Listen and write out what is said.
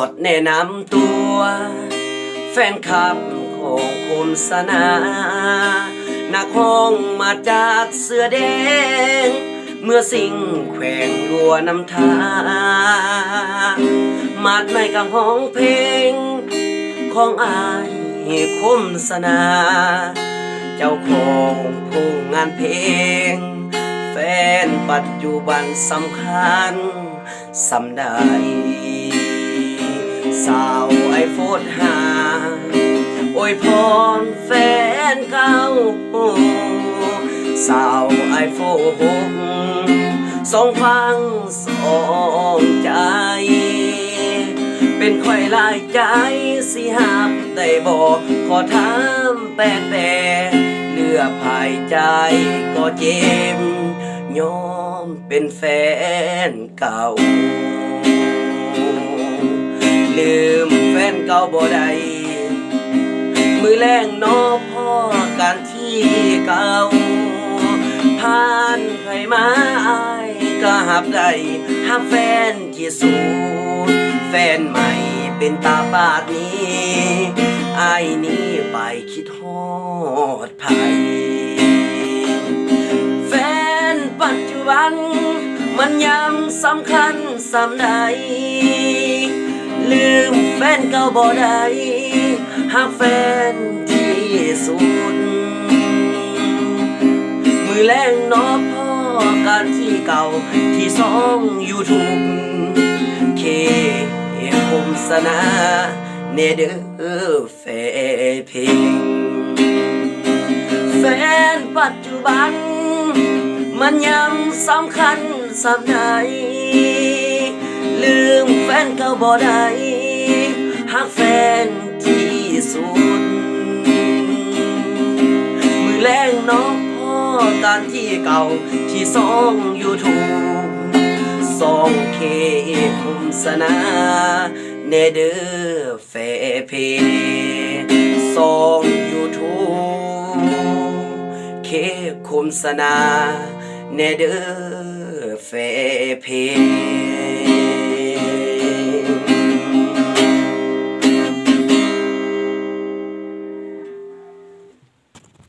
ดแนะนำตัวแฟนคลับของคุณสนานักห้องมาจากเสือแดงเมื่อสิ่งแขวงลัวน้ำทามาดในกับห้องเพลงของอายคมสนาเจ้าของผู้งานเพลงแฟนปัจจุบันสำคัญสำได้สาวไอโฟน5อวยพรแฟนเก่าสาวไอโฟน6ส่งฟังสองใจเป็นค่อยลายใจสิหับได้บอกขอถามแปลเหลือภายใจก็เจ็บยอมเป็นแฟนเก่าลืมแฟนเก่าบ่ได้มือแรงนอพ่อการที่เก่าผ่านไผมาอายก็หับได้หักแฟนที่สุดแฟนใหม่เป็นตาปาดนี้อายนี้ไปคิดฮอดไผแฟนปัจจุบันมันยังสำคัญสำใดลืมแฟนเก่าบ่ได้หักแฟนที่สุดมือแรงนอพ่อการที่เก่าที่สองYouTube เคคมสนาเนเดอแฟนเพลงแฟนปัจจุบันมันยังสำคัญสำใดลืมแฟนเก่าบ่ได้หักแฟนที่สุดมือแรงน้องพ่อการที่เก่าที่สอง YouTube สองเคคุมสนาเนเดอแฟเพสอง YouTube เคคุมสนาเนเดอแฟเพ